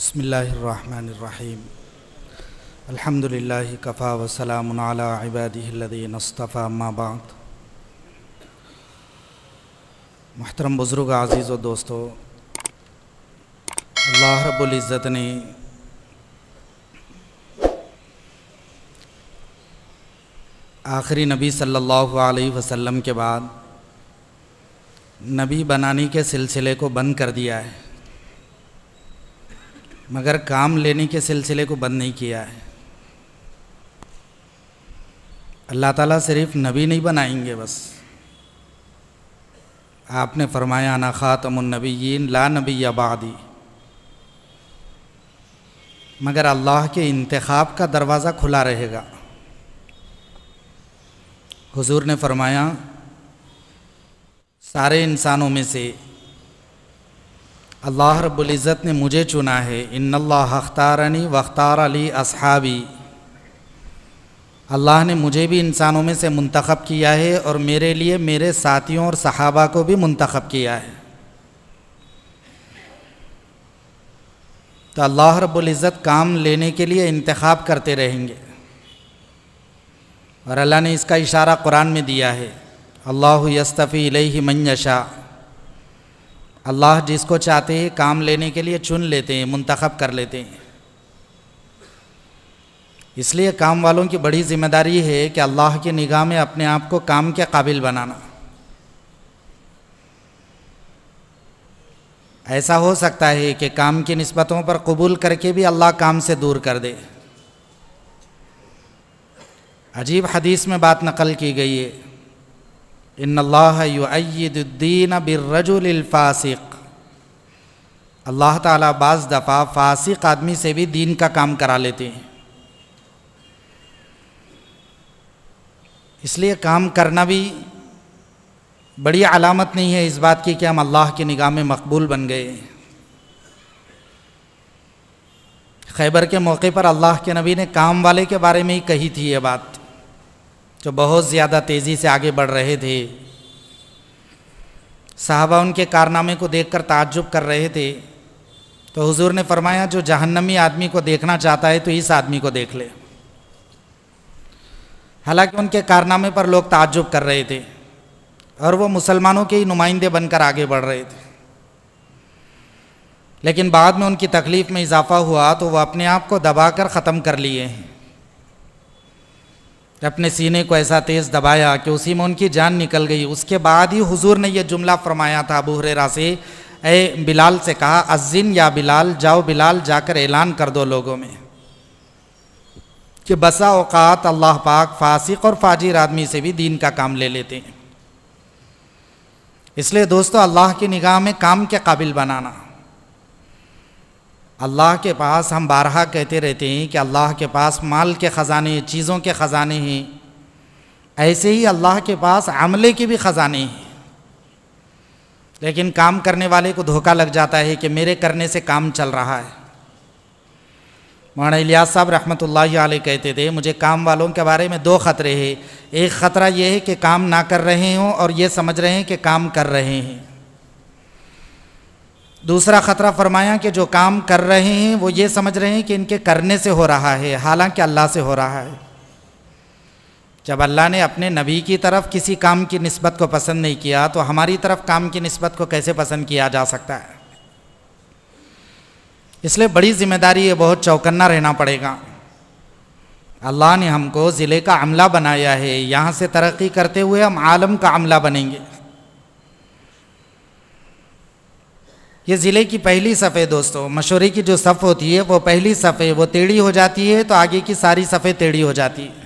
بسم اللہ الرحمن الرحیم الحمد للہ کفا وسلام علی عبادہ الذین اصطفیٰ اما بعد۔ محترم بزرگ، عزیز و دوستو، اللہ رب العزت نے آخری نبی صلی اللہ علیہ وسلم کے بعد نبی بنانے کے سلسلے کو بند کر دیا ہے، مگر کام لینے کے سلسلے کو بند نہیں کیا ہے۔ اللہ تعالیٰ صرف نبی نہیں بنائیں گے، بس آپ نے فرمایا انا خاتم النبیین لا نبی بعدی، مگر اللہ کے انتخاب کا دروازہ کھلا رہے گا۔ حضور نے فرمایا سارے انسانوں میں سے اللہ رب العزت نے مجھے چنا ہے، ان اللہ اختارنی واختار علی اصحابی، اللہ نے مجھے بھی انسانوں میں سے منتخب کیا ہے اور میرے لیے میرے ساتھیوں اور صحابہ کو بھی منتخب کیا ہے۔ تو اللہ رب العزت کام لینے کے لیے انتخاب کرتے رہیں گے، اور اللہ نے اس کا اشارہ قرآن میں دیا ہے، اللہ یصطفی الیہ من یشاء، اللہ جس کو چاہتے ہیں کام لینے کے لیے چن لیتے ہیں، منتخب کر لیتے ہیں۔ اس لیے کام والوں کی بڑی ذمہ داری ہے کہ اللہ کی نگاہ میں اپنے آپ کو کام کے قابل بنانا۔ ایسا ہو سکتا ہے کہ کام کی نسبتوں پر قبول کر کے بھی اللہ کام سے دور کر دے۔ عجیب حدیث میں بات نقل کی گئی ہے، ان اللہ یؤید الدین بالرجل الفاسق، اللہ تعالیٰ بعض دفعہ فاسق آدمی سے بھی دین کا کام کرا لیتے ہیں۔ اس لیے کام کرنا بھی بڑی علامت نہیں ہے اس بات کی کہ ہم اللہ کی نگاہ میں مقبول بن گئے۔ خیبر کے موقع پر اللہ کے نبی نے کام والے کے بارے میں ہی کہی تھی یہ بات، جو بہت زیادہ تیزی سے آگے بڑھ رہے تھے۔ صحابہ ان کے کارنامے کو دیکھ کر تعجب کر رہے تھے، تو حضور نے فرمایا جو جہنمی آدمی کو دیکھنا چاہتا ہے تو اس آدمی کو دیکھ لے۔ حالانکہ ان کے کارنامے پر لوگ تعجب کر رہے تھے، اور وہ مسلمانوں کے ہی نمائندے بن کر آگے بڑھ رہے تھے، لیکن بعد میں ان کی تکلیف میں اضافہ ہوا تو وہ اپنے آپ کو دبا کر ختم کر لیے ہیں۔ اپنے سینے کو ایسا تیز دبایا کہ اسی میں ان کی جان نکل گئی۔ اس کے بعد ہی حضور نے یہ جملہ فرمایا تھا ابو ہریرہ سے، اے بلال سے کہا اذن یا بلال، جاؤ بلال جا کر اعلان کر دو لوگوں میں کہ بسا اوقات اللہ پاک فاسق اور فاجر آدمی سے بھی دین کا کام لے لیتے ہیں۔ اس لیے دوستو، اللہ کی نگاہ میں کام کے قابل بنانا، اللہ کے پاس ہم بارہا کہتے رہتے ہیں کہ اللہ کے پاس مال کے خزانے، چیزوں کے خزانے ہیں، ایسے ہی اللہ کے پاس عملے کے بھی خزانے ہیں۔ لیکن کام کرنے والے کو دھوکہ لگ جاتا ہے کہ میرے کرنے سے کام چل رہا ہے۔ مولانا الیاس صاحب رحمۃ اللہ علیہ کہتے تھے مجھے کام والوں کے بارے میں دو خطرے ہیں، ایک خطرہ یہ ہے کہ کام نہ کر رہے ہوں اور یہ سمجھ رہے ہیں کہ کام کر رہے ہیں، دوسرا خطرہ فرمایا کہ جو کام کر رہے ہیں وہ یہ سمجھ رہے ہیں کہ ان کے کرنے سے ہو رہا ہے، حالانکہ اللہ سے ہو رہا ہے۔ جب اللہ نے اپنے نبی کی طرف کسی کام کی نسبت کو پسند نہیں کیا تو ہماری طرف کام کی نسبت کو کیسے پسند کیا جا سکتا ہے؟ اس لیے بڑی ذمہ داری ہے، بہت چوکنا رہنا پڑے گا۔ اللہ نے ہم کو ضلع کا عملہ بنایا ہے، یہاں سے ترقی کرتے ہوئے ہم عالم کا عملہ بنیں گے۔ یہ ضلع کی پہلی صفحے دوستو، مشورے کی جو صف ہوتی ہے وہ پہلی صفحے وہ ٹیڑھی ہو جاتی ہے تو آگے کی ساری صفحے ٹیڑھی ہو جاتی ہے۔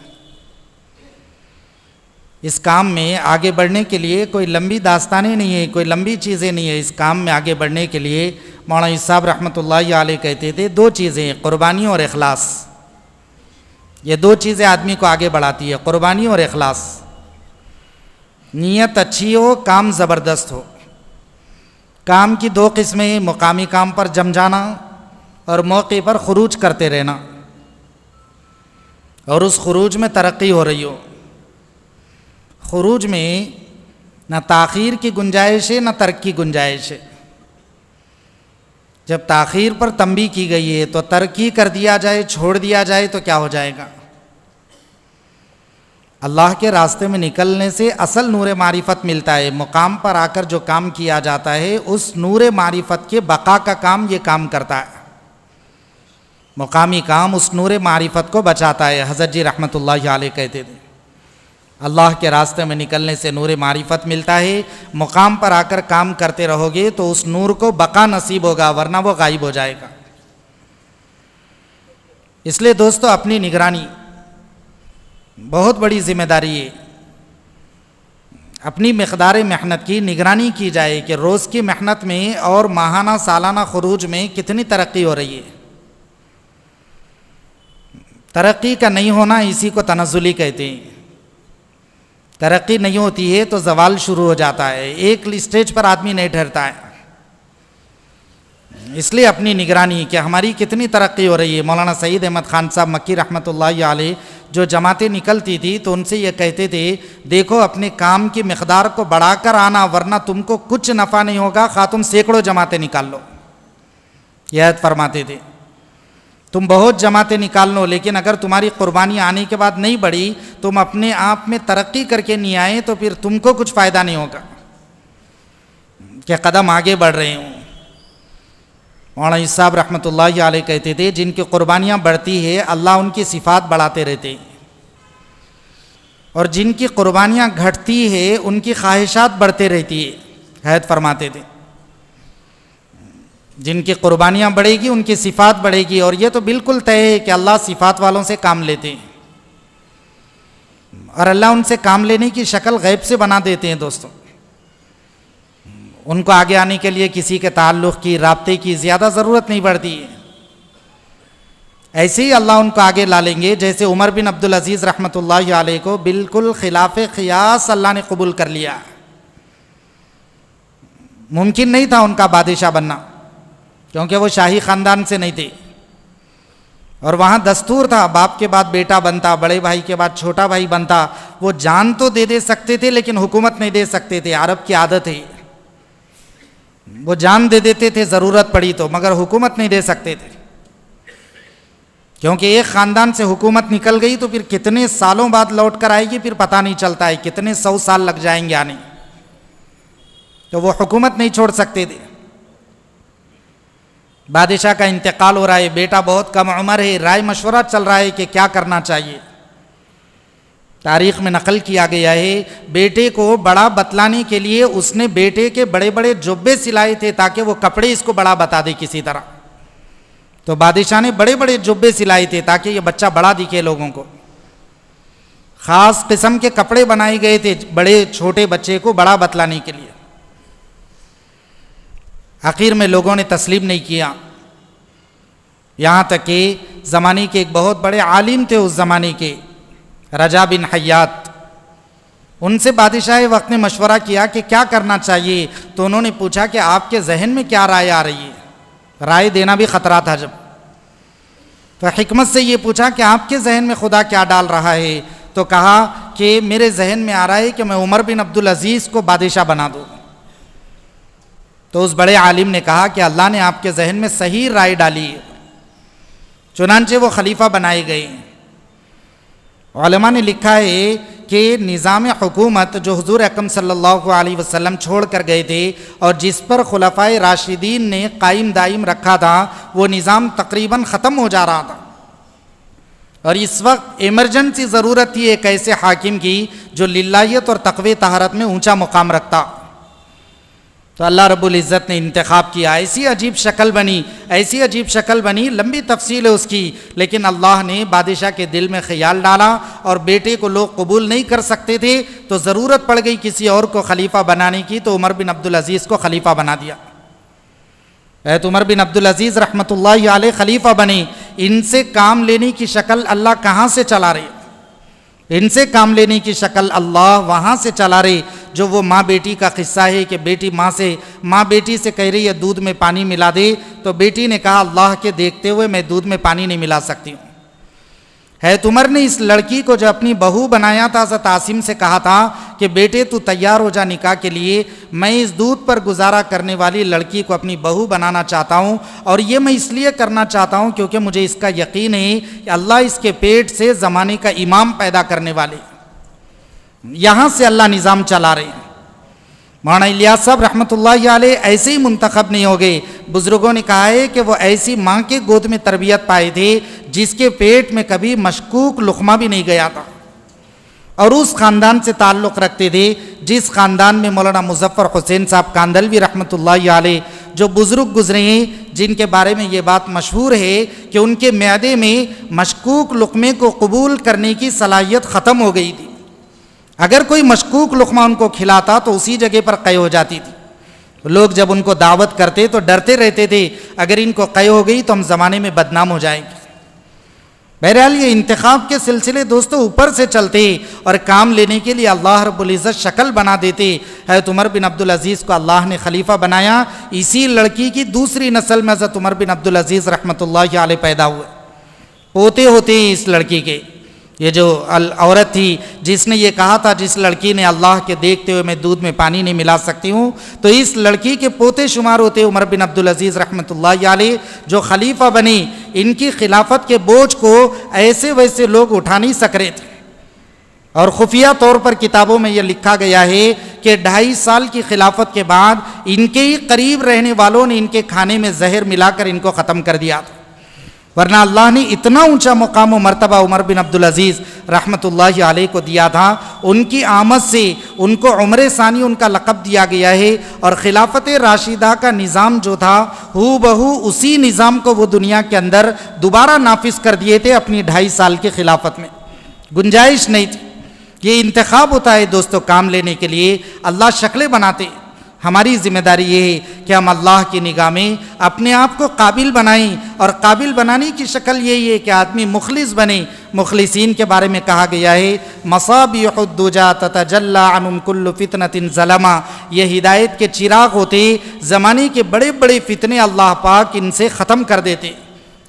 اس کام میں آگے بڑھنے کے لیے کوئی لمبی داستانیں نہیں ہیں، کوئی لمبی چیزیں نہیں ہیں۔ اس کام میں آگے بڑھنے کے لیے مولانا صاحب رحمۃ اللہ علیہ کہتے تھے دو چیزیں، قربانی اور اخلاص، یہ دو چیزیں آدمی کو آگے بڑھاتی ہے، قربانی اور اخلاص۔ نیت اچھی ہو، کام زبردست ہو۔ کام کی دو قسمیں ہیں، مقامی کام پر جم جانا اور موقع پر خروج کرتے رہنا، اور اس خروج میں ترقی ہو رہی ہو۔ خروج میں نہ تاخیر کی گنجائش ہے نہ ترک کی گنجائش ہے۔ جب تاخیر پر تنبیہ کی گئی ہے تو ترکی کر دیا جائے، چھوڑ دیا جائے تو کیا ہو جائے گا؟ اللہ کے راستے میں نکلنے سے اصل نور معرفت ملتا ہے، مقام پر آ کر جو کام کیا جاتا ہے اس نور معرفت کے بقا کا کام یہ کام کرتا ہے، مقامی کام اس نور معرفت کو بچاتا ہے۔ حضرت جی رحمۃ اللہ علیہ کہتے تھے اللہ کے راستے میں نکلنے سے نور معرفت ملتا ہے، مقام پر آ کر کام کرتے رہو گے تو اس نور کو بقا نصیب ہوگا، ورنہ وہ غائب ہو جائے گا۔ اس لیے دوستو اپنی نگرانی بہت بڑی ذمہ داری ہے، اپنی مقدار محنت کی نگرانی کی جائے کہ روز کی محنت میں اور ماہانہ سالانہ خروج میں کتنی ترقی ہو رہی ہے۔ ترقی کا نہیں ہونا اسی کو تنزلی کہتے ہیں، ترقی نہیں ہوتی ہے تو زوال شروع ہو جاتا ہے، ایک اسٹیج پر آدمی نہیں ٹھہرتا ہے۔ اس لیے اپنی نگرانی کہ ہماری کتنی ترقی ہو رہی ہے۔ مولانا سعید احمد خان صاحب مکی رحمۃ اللہ علیہ جو جماعتیں نکلتی تھی تو ان سے یہ کہتے تھے دیکھو اپنے کام کی مقدار کو بڑھا کر آنا، ورنہ تم کو کچھ نفع نہیں ہوگا، خواہ تم سینکڑوں جماعتیں نکال لو۔ یہ عہد فرماتے تھے تم بہت جماعتیں نکال لو، لیکن اگر تمہاری قربانی آنے کے بعد نہیں بڑھی، تم اپنے آپ میں ترقی کر کے نہیں آئے تو پھر تم کو کچھ فائدہ نہیں ہوگا کہ قدم آگے بڑھ رہے ہوں۔ مولانا صاحب رحمۃ اللہ علیہ کہتے تھے جن کی قربانیاں بڑھتی ہے اللہ ان کی صفات بڑھاتے رہتے ہیں، اور جن کی قربانیاں گھٹتی ہے ان کی خواہشات بڑھتے رہتی ہے۔ حید فرماتے تھے جن کی قربانیاں بڑھے گی ان کی صفات بڑھے گی، اور یہ تو بالکل طے ہے کہ اللہ صفات والوں سے کام لیتے ہیں، اور اللہ ان سے کام لینے کی شکل غیب سے بنا دیتے ہیں۔ دوستوں ان کو آگے آنے کے لیے کسی کے تعلق کی، رابطے کی زیادہ ضرورت نہیں پڑتی ہے، ایسے ہی اللہ ان کو آگے لا لیں گے جیسے عمر بن عبدالعزیز رحمۃ اللہ علیہ کو بالکل خلاف قیاس اللہ نے قبول کر لیا۔ ممکن نہیں تھا ان کا بادشاہ بننا کیونکہ وہ شاہی خاندان سے نہیں تھے، اور وہاں دستور تھا باپ کے بعد بیٹا بنتا، بڑے بھائی کے بعد چھوٹا بھائی بنتا۔ وہ جان تو دے سکتے تھے لیکن حکومت نہیں دے سکتے تھے، عرب کی عادت ہے، وہ جان دے دیتے تھے ضرورت پڑی تو، مگر حکومت نہیں دے سکتے تھے، کیونکہ ایک خاندان سے حکومت نکل گئی تو پھر کتنے سالوں بعد لوٹ کر آئے گی پھر پتہ نہیں چلتا ہے، کتنے 100 سال لگ جائیں گے آنے، تو وہ حکومت نہیں چھوڑ سکتے تھے۔ بادشاہ کا انتقال ہو رہا ہے، بیٹا بہت کم عمر ہے، رائے مشورہ چل رہا ہے کہ کیا کرنا چاہیے۔ تاریخ میں نقل کیا گیا ہے بیٹے کو بڑا بتلانے کے لیے اس نے بیٹے کے بڑے بڑے جبے سلائے تھے تاکہ وہ کپڑے اس کو بڑا بتا دے کسی طرح، تو بادشاہ نے بڑے بڑے جبے سلائے تھے تاکہ یہ بچہ بڑا دکھے لوگوں کو، خاص قسم کے کپڑے بنائے گئے تھے بڑے چھوٹے بچے کو بڑا بتلانے کے لیے۔ آخر میں لوگوں نے تسلیم نہیں کیا، یہاں تک کہ زمانے کے ایک بہت بڑے عالم تھے اس زمانے کے، رجا بن حیات، ان سے بادشاہ وقت نے مشورہ کیا کہ کیا کرنا چاہیے، تو انہوں نے پوچھا کہ آپ کے ذہن میں کیا رائے آ رہی ہے، رائے دینا بھی خطرہ تھا جب، تو حکمت سے یہ پوچھا کہ آپ کے ذہن میں خدا کیا ڈال رہا ہے، تو کہا کہ میرے ذہن میں آ رہا ہے کہ میں عمر بن عبدالعزیز کو بادشاہ بنا دوں۔ تو اس بڑے عالم نے کہا کہ اللہ نے آپ کے ذہن میں صحیح رائے ڈالی ہے، چنانچہ وہ خلیفہ بنائے گئے۔ علماء نے لکھا ہے کہ نظام حکومت جو حضور اکرم صلی اللہ علیہ وسلم چھوڑ کر گئے تھے اور جس پر خلفائے راشدین نے قائم دائم رکھا تھا وہ نظام تقریباً ختم ہو جا رہا تھا، اور اس وقت ایمرجنسی ضرورت تھی ایک ایسے حاکم کی جو للہیت اور تقوی طہارت میں اونچا مقام رکھتا، تو اللہ رب العزت نے انتخاب کیا۔ ایسی عجیب شکل بنی، لمبی تفصیل ہے اس کی، لیکن اللہ نے بادشاہ کے دل میں خیال ڈالا اور بیٹے کو لوگ قبول نہیں کر سکتے تھے تو ضرورت پڑ گئی کسی اور کو خلیفہ بنانے کی، تو عمر بن عبدالعزیز کو خلیفہ بنا دیا۔ عمر بن عبدالعزیز رحمۃ اللہ علیہ خلیفہ بنے، ان سے کام لینے کی شکل اللہ کہاں سے چلا رہے، ان سے کام لینے کی شکل اللہ وہاں سے چلا رہے جو وہ ماں بیٹی کا قصہ ہے کہ ماں بیٹی سے کہہ رہی ہے دودھ میں پانی ملا دے، تو بیٹی نے کہا اللہ کے دیکھتے ہوئے میں دودھ میں پانی نہیں ملا سکتی ہوں۔ حضرت عمر نے اس لڑکی کو جو اپنی بہو بنایا تھا حضرت عاصم سے کہا تھا کہ بیٹے تو تیار ہو جا نکاح کے لیے، میں اس دودھ پر گزارا کرنے والی لڑکی کو اپنی بہو بنانا چاہتا ہوں، اور یہ میں اس لیے کرنا چاہتا ہوں کیونکہ مجھے اس کا یقین ہے کہ اللہ اس کے پیٹ سے زمانے کا امام پیدا کرنے والے، یہاں سے اللہ نظام چلا رہے ہیں۔ مولانا الیاس صاحب رحمۃ اللہ علیہ ایسے ہی منتخب نہیں ہو گئے، بزرگوں نے کہا ہے کہ وہ ایسی ماں کے گود میں تربیت پائے تھے جس کے پیٹ میں کبھی مشکوک لقمہ بھی نہیں گیا تھا، اور اس خاندان سے تعلق رکھتے تھے جس خاندان میں مولانا مظفر حسین صاحب کاندلوی رحمۃ اللہ علیہ جو بزرگ گزرے ہیں، جن کے بارے میں یہ بات مشہور ہے کہ ان کے معدے میں مشکوک لقمے کو قبول کرنے کی صلاحیت ختم ہو گئی تھی، اگر کوئی مشکوک لقمہ ان کو کھلاتا تو اسی جگہ پر قے ہو جاتی تھی، لوگ جب ان کو دعوت کرتے تو ڈرتے رہتے تھے اگر ان کو قے ہو گئی تو ہم زمانے میں بدنام ہو جائیں گے۔ بہرحال یہ انتخاب کے سلسلے دوستو اوپر سے چلتے اور کام لینے کے لیے اللہ رب العزت شکل بنا دیتے۔ حضرت عمر بن عبدالعزیز کو اللہ نے خلیفہ بنایا، اسی لڑکی کی دوسری نسل میں حضرت عمر بن عبدالعزیز رحمۃ اللہ علیہ پیدا ہوئے، پوتے ہوتے ہیں اس لڑکی کے۔ یہ جو عورت تھی جس نے یہ کہا تھا جس لڑکی نے اللہ کے دیکھتے ہوئے میں دودھ میں پانی نہیں ملا سکتی ہوں، تو اس لڑکی کے پوتے شمار ہوتے عمر بن عبدالعزیز رحمۃ اللہ علیہ جو خلیفہ بنے۔ ان کی خلافت کے بوجھ کو ایسے ویسے لوگ اٹھا نہیں سک رہے تھے، اور خفیہ طور پر کتابوں میں یہ لکھا گیا ہے کہ 2.5 سال کی خلافت کے بعد ان کے ہی قریب رہنے والوں نے ان کے کھانے میں زہر ملا کر ان کو ختم کر دیا تھا، ورنہ اللہ نے اتنا اونچا مقام و مرتبہ عمر بن عبدالعزیز رحمۃ اللہ علیہ کو دیا تھا، ان کی آمد سے ان کو عمر ثانی ان کا لقب دیا گیا ہے، اور خلافت راشدہ کا نظام جو تھا ہو بہو اسی نظام کو وہ دنیا کے اندر دوبارہ نافذ کر دیے تھے اپنی 2.5 سال کی خلافت میں، گنجائش نہیں تھی۔ یہ انتخاب ہوتا ہے دوستو کام لینے کے لیے، اللہ شکلیں بناتے۔ ہماری ذمہ داری یہ ہے کہ ہم اللہ کی نگاہ میں اپنے آپ کو قابل بنائیں، اور قابل بنانے کی شکل یہی ہے کہ آدمی مخلص بنے۔ مخلصین کے بارے میں کہا گیا ہے مصابیح الدجا تتجلی عنہم کل فتنۃ ظلما، یہ ہدایت کے چراغ ہوتے، زمانے کے بڑے بڑے فتنے اللہ پاک ان سے ختم کر دیتے۔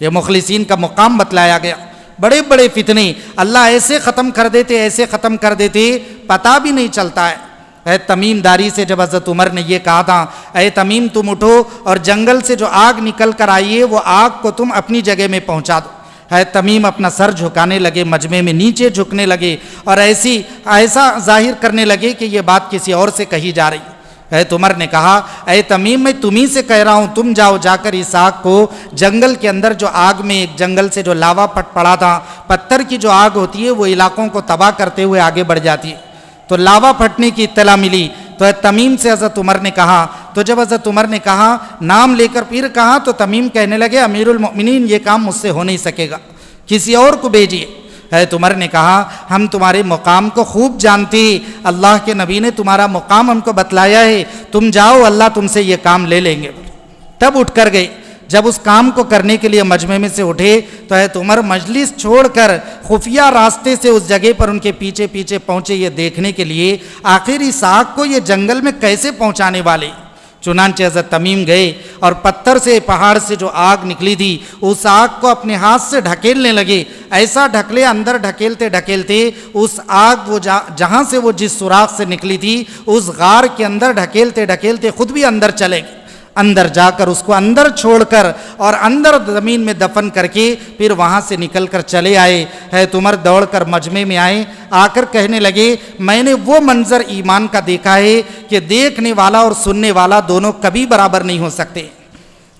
یہ مخلصین کا مقام بتلایا گیا، بڑے بڑے فتنے اللہ ایسے ختم کر دیتے، ایسے ختم کر دیتے پتہ بھی نہیں چلتا ہے۔ اے تمیم داری سے جب حضرت عمر نے یہ کہا تھا اے تمیم تم اٹھو اور جنگل سے جو آگ نکل کر آئی ہے وہ آگ کو تم اپنی جگہ میں پہنچا دو، اے تمیم اپنا سر جھکانے لگے، مجمع میں نیچے جھکنے لگے اور ایسا ظاہر کرنے لگے کہ یہ بات کسی اور سے کہی جا رہی۔ حضرت عمر نے کہا اے تمیم میں تمہیں سے کہہ رہا ہوں، تم جاؤ جا کر اس آگ کو جنگل کے اندر جو آگ میں ایک جنگل سے جو لاوا پٹ پڑا تھا، پتھر کی جو آگ ہوتی ہے وہ علاقوں کو تباہ کرتے ہوئے آگے بڑھ جاتی ہے، تو لاوا پھٹنے کی اطلاع ملی تو تمیم سے حضرت عمر نے کہا، تو جب حضرت عمر نے کہا نام لے کر پھر کہا تو تمیم کہنے لگے امیر المؤمنین یہ کام مجھ سے ہو نہیں سکے گا، کسی اور کو بھیجیے۔ حضرت عمر نے کہا ہم تمہارے مقام کو خوب جانتے، اللہ کے نبی نے تمہارا مقام ہم کو بتلایا ہے، تم جاؤ اللہ تم سے یہ کام لے لیں گے۔ تب اٹھ کر گئے، جب اس کام کو کرنے کے لیے مجمع میں سے اٹھے تو حضرت عمر مجلس چھوڑ کر خفیہ راستے سے اس جگہ پر ان کے پیچھے پیچھے پہنچے یہ دیکھنے کے لیے آخر اس آگ کو یہ جنگل میں کیسے پہنچانے والے۔ چنانچہ حضرت تمیم گئے اور پتھر سے پہاڑ سے جو آگ نکلی تھی اس آگ کو اپنے ہاتھ سے ڈھکیلنے لگے، ایسا ڈھکلے اندر ڈھکیلتے ڈھکیلتے اس آگ وہ جہاں سے وہ جس سوراخ سے نکلی تھی اس غار کے اندر ڈھکیلتے ڈھکیلتے خود بھی اندر چلے گئے، اندر جا کر اس کو اندر چھوڑ کر اور اندر زمین میں دفن کر کے پھر وہاں سے نکل کر چلے آئے۔ حضرت عمر دوڑ کر مجمع میں آئے، آ کر کہنے لگے میں نے وہ منظر ایمان کا دیکھا ہے کہ دیکھنے والا اور سننے والا دونوں کبھی برابر نہیں ہو سکتے۔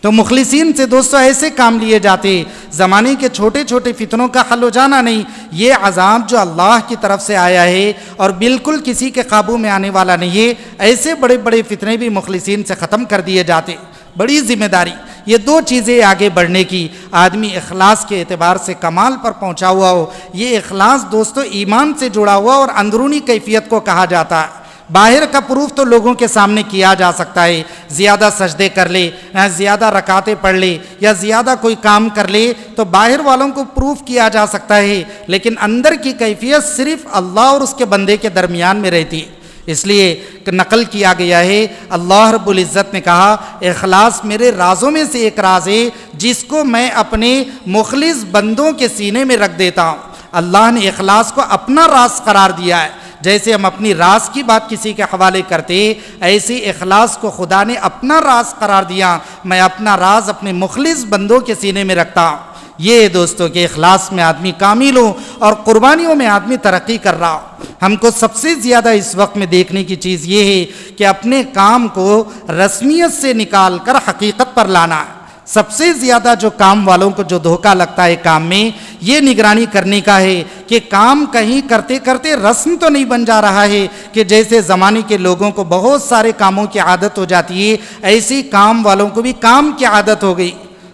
تو مخلصین سے دوستو ایسے کام لیے جاتے، زمانے کے چھوٹے چھوٹے فتنوں کا حل ہو جانا نہیں، یہ عذاب جو اللہ کی طرف سے آیا ہے اور بالکل کسی کے قابو میں آنے والا نہیں ہے، ایسے بڑے بڑے فتنے بھی مخلصین سے ختم کر دیے جاتے۔ بڑی ذمہ داری یہ دو چیزیں آگے بڑھنے کی، آدمی اخلاص کے اعتبار سے کمال پر پہنچا ہوا ہو، یہ اخلاص دوستو ایمان سے جڑا ہوا اور اندرونی کیفیت کو کہا جاتا ہے۔ باہر کا پروف تو لوگوں کے سامنے کیا جا سکتا ہے، زیادہ سجدے کر لے، زیادہ رکعتیں پڑھ لے یا زیادہ کوئی کام کر لے تو باہر والوں کو پروف کیا جا سکتا ہے، لیکن اندر کی کیفیت صرف اللہ اور اس کے بندے کے درمیان میں رہتی ہے۔ اس لیے نقل کیا گیا ہے اللہ رب العزت نے کہا اخلاص میرے رازوں میں سے ایک راز ہے جس کو میں اپنے مخلص بندوں کے سینے میں رکھ دیتا ہوں۔ اللہ نے اخلاص کو اپنا راز قرار دیا ہے، جیسے ہم اپنی راز کی بات کسی کے حوالے کرتے، ایسی اخلاص کو خدا نے اپنا راز قرار دیا، میں اپنا راز اپنے مخلص بندوں کے سینے میں رکھتا ہوں۔ یہ دوستوں کے اخلاص میں آدمی کامل ہو اور قربانیوں میں آدمی ترقی کر رہا ہو۔ ہم کو سب سے زیادہ اس وقت میں دیکھنے کی چیز یہ ہے کہ اپنے کام کو رسمیت سے نکال کر حقیقت پر لانا ہے۔ سب سے زیادہ جو کام والوں کو جو دھوکہ لگتا ہے کام میں، یہ نگرانی کرنے کا ہے کہ کام کہیں کرتے کرتے رسم تو نہیں بن جا رہا ہے کہ جیسے زمانے کے لوگوں کو بہت سارے کاموں کی عادت ہو جاتی ہے، ایسی کام والوں کو بھی کام کی عادت ہو گئی۔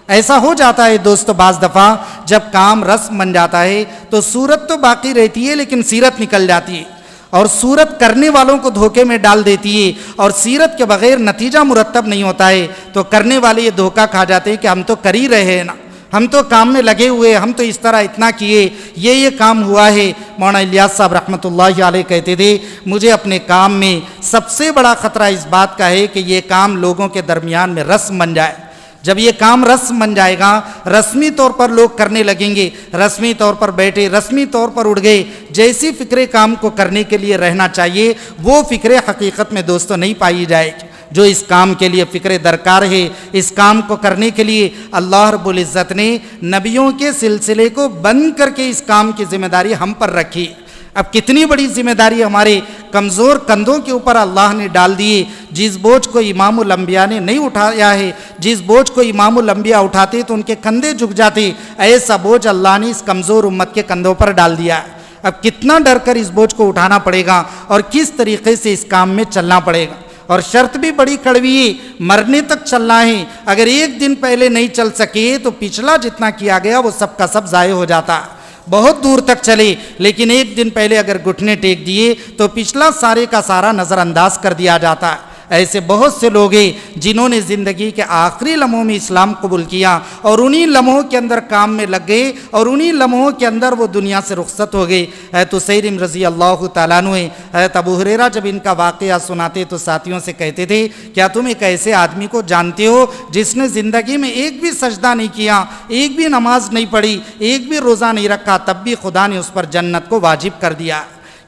ایسا ہو جاتا ہے دوستو، بعض دفعہ جب کام رسم بن جاتا ہے تو صورت تو باقی رہتی ہے لیکن سیرت نکل جاتی ہے، اور صورت کرنے والوں کو دھوکے میں ڈال دیتی ہے، اور سیرت کے بغیر نتیجہ مرتب نہیں ہوتا ہے، تو کرنے والے یہ دھوکہ کھا جاتے ہیں کہ ہم تو کر ہی رہے ہیں نا، ہم تو کام میں لگے ہوئے، ہم تو اس طرح اتنا کیے، یہ کام ہوا ہے۔ مولانا الیاس صاحب رحمۃ اللہ علیہ کہتے تھے، مجھے اپنے کام میں سب سے بڑا خطرہ اس بات کا ہے کہ یہ کام لوگوں کے درمیان میں رسم بن جائے۔ جب یہ کام رسم بن جائے گا، رسمی طور پر لوگ کرنے لگیں گے، رسمی طور پر بیٹھے، رسمی طور پر اٹھ گئے، جیسی فکر کام کو کرنے کے لیے رہنا چاہیے وہ فکر حقیقت میں دوستوں نہیں پائی جائے گی۔ جو اس کام کے لیے فکر درکار ہے، اس کام کو کرنے کے لیے اللہ رب العزت نے نبیوں کے سلسلے کو بند کر کے اس کام کی ذمہ داری ہم پر رکھی۔ اب کتنی بڑی ذمہ داری ہمارے کمزور کندھوں کے اوپر اللہ نے ڈال دیے۔ جس بوجھ کو امام الانبیاء نے نہیں اٹھایا ہے، جس بوجھ کو امام الانبیاء اٹھاتے تو ان کے کندھے جھک جاتے، ایسا بوجھ اللہ نے اس کمزور امت کے کندھوں پر ڈال دیا ہے۔ اب کتنا ڈر کر اس بوجھ کو اٹھانا پڑے گا اور کس طریقے سے اس کام میں چلنا پڑے گا، اور شرط بھی بڑی کڑوی ہے، مرنے تک چلنا ہے۔ اگر ایک دن پہلے نہیں چل سکے تو پچھلا جتنا کیا گیا وہ سب کا سب ضائع ہو جاتا ہے۔ بہت دور تک چلے لیکن ایک دن پہلے اگر گھٹنے ٹیک دیے تو پچھلا سارے کا سارا نظر انداز کر دیا جاتا ہے۔ ایسے بہت سے لوگ ہیں جنہوں نے زندگی کے آخری لمحوں میں اسلام قبول کیا اور انہی لمحوں کے اندر کام میں لگ گئے اور انہی لمحوں کے اندر وہ دنیا سے رخصت ہو گئے۔ حضرت اسیرم رضی اللہ تعالیٰ عنہ، حضرت ابو ہریرہ جب ان کا واقعہ سناتے تو ساتھیوں سے کہتے تھے، کیا تم ایک ایسے آدمی کو جانتے ہو جس نے زندگی میں ایک بھی سجدہ نہیں کیا، ایک بھی نماز نہیں پڑھی، ایک بھی روزہ نہیں رکھا، تب بھی خدا نے اس پر جنت کو واجب کر دیا؟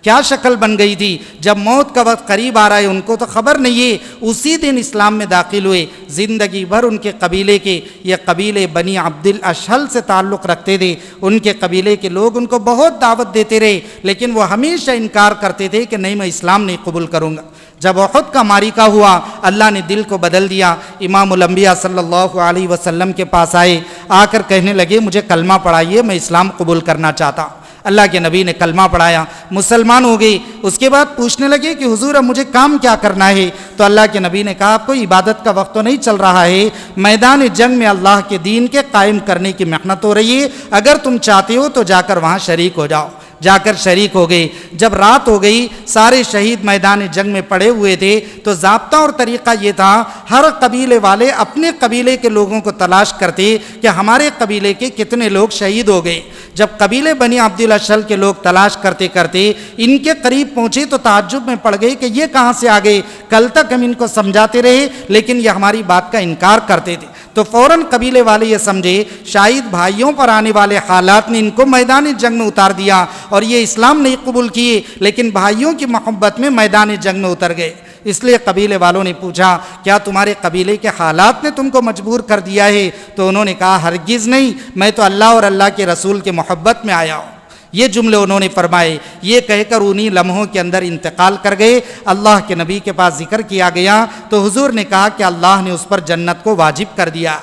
کیا شکل بن گئی تھی؟ جب موت کا وقت قریب آ رہا ہے ان کو تو خبر نہیں ہے، اسی دن اسلام میں داخل ہوئے۔ زندگی بھر ان کے قبیلے کے، یہ قبیلے بنی عبد الاشہل سے تعلق رکھتے تھے، ان کے قبیلے کے لوگ ان کو بہت دعوت دیتے رہے لیکن وہ ہمیشہ انکار کرتے تھے کہ نہیں، میں اسلام نہیں قبول کروں گا۔ جب احد کا معرکہ ہوا، اللہ نے دل کو بدل دیا۔ امام الانبیاء صلی اللہ علیہ وسلم کے پاس آئے، آ کر کہنے لگے مجھے کلمہ پڑھائیے، میں اسلام قبول کرنا چاہتا ہوں۔ اللہ کے نبی نے کلمہ پڑھایا، مسلمان ہو گئی۔ اس کے بعد پوچھنے لگے کہ حضور اب مجھے کام کیا کرنا ہے؟ تو اللہ کے نبی نے کہا آپ کو عبادت کا وقت تو نہیں چل رہا ہے، میدان جنگ میں اللہ کے دین کے قائم کرنے کی محنت ہو رہی ہے، اگر تم چاہتے ہو تو جا کر وہاں شریک ہو جاؤ۔ جا کر شریک ہو گئے۔ جب رات ہو گئی، سارے شہید میدان جنگ میں پڑے ہوئے تھے، تو ضابطہ اور طریقہ یہ تھا، ہر قبیلے والے اپنے قبیلے کے لوگوں کو تلاش کرتے کہ ہمارے قبیلے کے کتنے لوگ شہید ہو گئے۔ جب قبیلے بنی عبد الاشہل کے لوگ تلاش کرتے کرتے ان کے قریب پہنچے تو تعجب میں پڑ گئے کہ یہ کہاں سے آ گئے؟ کل تک ہم ان کو سمجھاتے رہے لیکن یہ ہماری بات کا انکار کرتے تھے۔ تو فوراً قبیلے والے یہ سمجھے شاید بھائیوں پر آنے والے حالات نے ان کو میدان جنگ میں اتار دیا اور یہ اسلام نہیں قبول کیے، لیکن بھائیوں کی محبت میں میدان جنگ میں اتر گئے۔ اس لیے قبیلے والوں نے پوچھا کیا تمہارے قبیلے کے حالات نے تم کو مجبور کر دیا ہے؟ تو انہوں نے کہا ہرگز نہیں، میں تو اللہ اور اللہ کے رسول کے محبت میں آیا ہوں۔ یہ جملے انہوں نے فرمائے، یہ کہہ کر انہی لمحوں کے اندر انتقال کر گئے۔ اللہ کے نبی کے پاس ذکر کیا گیا تو حضور نے کہا کہ اللہ نے اس پر جنت کو واجب کر دیا۔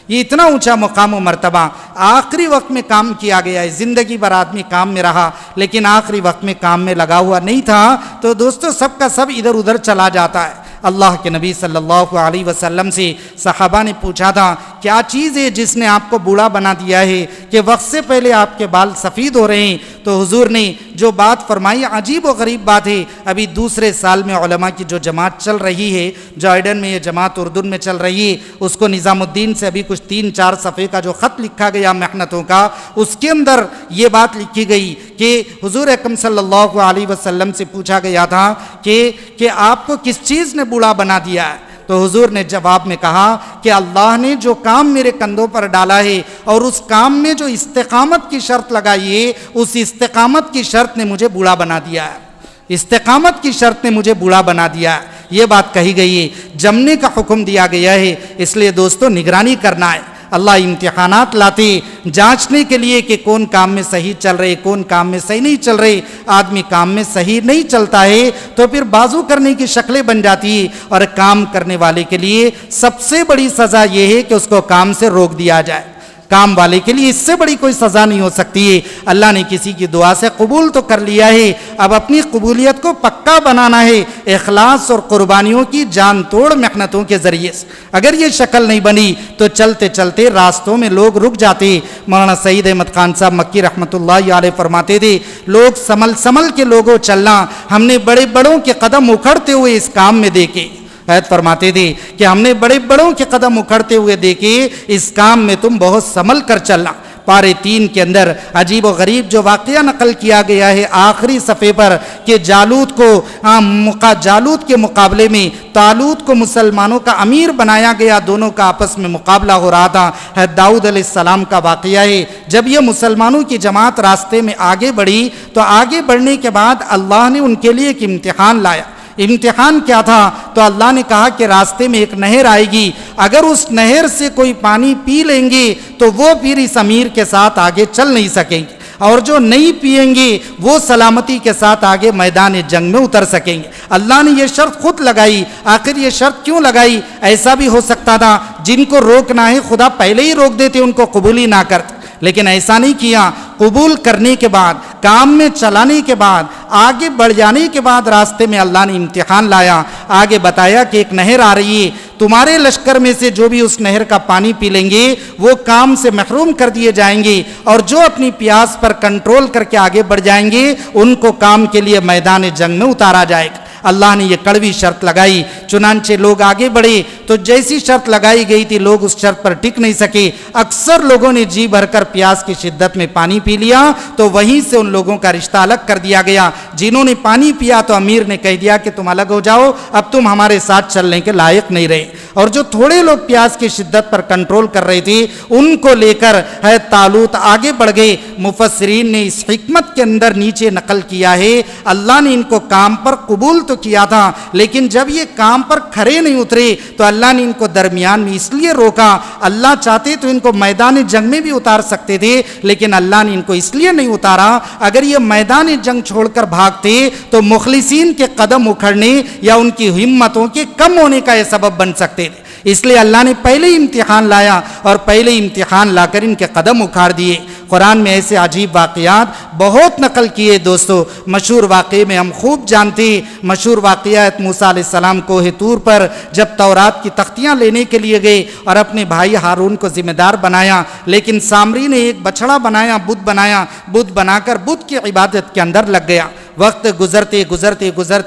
یہ اتنا اونچا مقام و مرتبہ آخری وقت میں کام کیا گیا ہے۔ زندگی بھر آدمی کام میں رہا لیکن آخری وقت میں کام میں لگا ہوا نہیں تھا تو دوستو سب کا سب ادھر ادھر چلا جاتا ہے۔ اللہ کے نبی صلی اللہ علیہ وسلم سے صحابہ نے پوچھا تھا کیا چیز ہے جس نے آپ کو بوڑھا بنا دیا ہے کہ وقت سے پہلے آپ کے بال سفید ہو رہے ہیں؟ تو حضور نے جو بات فرمائی عجیب و غریب بات ہے۔ ابھی دوسرے سال میں علماء کی جو جماعت چل رہی ہے، جارڈن میں یہ جماعت اردن میں چل رہی ہے، اس کو نظام الدین سے ابھی کچھ 3-4 صفحے کا جو خط لکھا گیا محنتوں کا، اس کے اندر یہ بات لکھی گئی کہ حضور اکرم صلی اللہ علیہ وسلم سے پوچھا گیا تھا کہ آپ کو کس چیز نے بوڑھا بنا دیا ہے؟ تو حضور نے جواب میں کہا کہ اللہ نے جو کام میرے کندھوں پر ڈالا ہے اور اس کام میں جو استقامت کی شرط لگائی ہے، اس استقامت کی شرط نے مجھے بوڑھا بنا دیا ہے۔ استقامت کی شرط نے مجھے بوڑھا بنا دیا، یہ بات کہی گئی ہے، جمنے کا حکم دیا گیا ہے۔ اس لیے دوستو نگرانی کرنا ہے، اللہ امتحانات لاتے جانچنے کے لیے کہ کون کام میں صحیح چل رہے، کون کام میں صحیح نہیں چل رہے۔ آدمی کام میں صحیح نہیں چلتا ہے تو پھر بازو کرنے کی شکلیں بن جاتی ہے، اور کام کرنے والے کے لیے سب سے بڑی سزا یہ ہے کہ اس کو کام سے روک دیا جائے۔ کام والے کے لیے اس سے بڑی کوئی سزا نہیں ہو سکتی ہے۔ اللہ نے کسی کی دعا سے قبول تو کر لیا ہے، اب اپنی قبولیت کو پکا بنانا ہے اخلاص اور قربانیوں کی جان توڑ محنتوں کے ذریعے سے۔ اگر یہ شکل نہیں بنی تو چلتے چلتے راستوں میں لوگ رک جاتے۔ مولانا سعید احمد خان صاحب مکی رحمۃ اللہ علیہ فرماتے تھے، لوگ سمل کے لوگوں چلنا، ہم نے بڑے بڑوں کے قدم اکھڑتے ہوئے اس کام میں دیکھے۔ فرماتے تھے کہ ہم نے بڑے بڑوں کے قدم اکھڑتے ہوئے دیکھے، اس کام میں تم بہت سنبھل کر چلنا۔ پارے 3 کے اندر عجیب و غریب جو واقعہ نقل کیا گیا ہے آخری صفحے پر کہ جالوت کے مقابلے میں طالوت کو مسلمانوں کا امیر بنایا گیا، دونوں کا آپس میں مقابلہ ہو رہا تھا۔ داؤد علیہ السلام کا واقعہ ہے، جب یہ مسلمانوں کی جماعت راستے میں آگے بڑھی تو آگے بڑھنے کے بعد اللہ نے ان کے لیے ایک امتحان لایا۔ امتحان کیا تھا؟ تو اللہ نے کہا کہ راستے میں ایک نہر آئے گی، اگر اس نہر سے کوئی پانی پی لیں گے تو وہ پھر اس امیر کے ساتھ آگے چل نہیں سکیں گے، اور جو نہیں پئیں گے وہ سلامتی کے ساتھ آگے میدان جنگ میں اتر سکیں گے۔ اللہ نے یہ شرط خود لگائی۔ آخر یہ شرط کیوں لگائی؟ ایسا بھی ہو سکتا تھا جن کو روکنا ہے خدا پہلے ہی روک دیتے، ان کو قبول ہی نہ کرتے، لیکن ایسا نہیں کیا۔ قبول کرنے کے بعد، کام میں چلانے کے بعد، آگے بڑھ جانے کے بعد راستے میں اللہ نے امتحان لایا۔ آگے بتایا کہ ایک نہر آ رہی ہے، تمہارے لشکر میں سے جو بھی اس نہر کا پانی پی لیں گے وہ کام سے محروم کر دیے جائیں گے، اور جو اپنی پیاس پر کنٹرول کر کے آگے بڑھ جائیں گے ان کو کام کے لیے میدان جنگ میں اتارا جائے گا۔ اللہ نے یہ کڑوی شرط لگائی، چنانچہ لوگ آگے بڑھے تو جیسی شرط لگائی گئی تھی لوگ اس شرط پر ٹک نہیں سکے۔ اکثر لوگوں نے جی بھر کر پیاس کی شدت میں پانی پی لیا تو وہیں سے ان لوگوں کا رشتہ الگ کر دیا گیا۔ جنہوں نے پانی پیا تو امیر نے کہہ دیا کہ تم الگ ہو جاؤ، اب تم ہمارے ساتھ چلنے کے لائق نہیں رہے، اور جو تھوڑے لوگ پیاس کی شدت پر کنٹرول کر رہے تھے ان کو لے کر طالوت آگے بڑھ گئے۔ مفسرین نے اس حکمت کے اندر نیچے نقل کیا ہے، اللہ نے ان کو کام پر قبول تو کیا تھا، لیکن جب یہ کام پر کھڑے نہیں اترے تو اللہ نے ان کو درمیان میں اس لیے روکا۔ اللہ چاہتے تو ان کو میدان جنگ میں بھی اتار سکتے تھے، لیکن اللہ نے ان کو اس لیے نہیں اتارا۔ اگر یہ میدان جنگ چھوڑ کر بھاگتے تو مخلصین کے قدم اکھڑنے یا ان کی ہمتوں کے کم ہونے کا یہ سبب بن سکتے تھے، اس لیے اللہ نے پہلے ہی امتحان لایا اور پہلے ہی امتحان لا کر ان کے قدم اکھاڑ دیے۔ قرآن میں ایسے عجیب واقعات بہت نقل کیے دوستو۔ مشہور واقعے میں ہم خوب جانتے ہیں، مشہور واقعات موسیٰ علیہ السلام کوہ طور پر جب تورات کی تختیاں لینے کے لیے گئے اور اپنے بھائی ہارون کو ذمہ دار بنایا، لیکن سامری نے ایک بچڑا بنایا، بت بنا کر بت کی عبادت کے اندر لگ گیا۔ وقت گزرتے